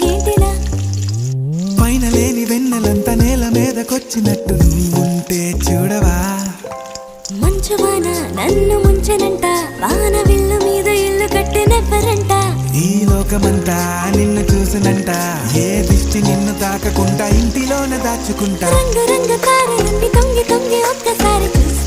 ఏంటిలా పైన లేని వెన్నెలంతా నేల మీదకొచ్చినట్టు నువ్వుంటే చూడవా మంచువాన నన్ను ముంచెనంట వాన విల్లు మీద ఇల్లు కట్టినెవ్వరంట ఈ లోకమంతా నిన్ను చూసినంట ఏ దిష్టి నిన్ను తాకకుండా ఇంటిలోన దాచుకుంటా రంగు రంగు తారలన్నీ తొంగి తొంగి ఒక్కసారి చూసి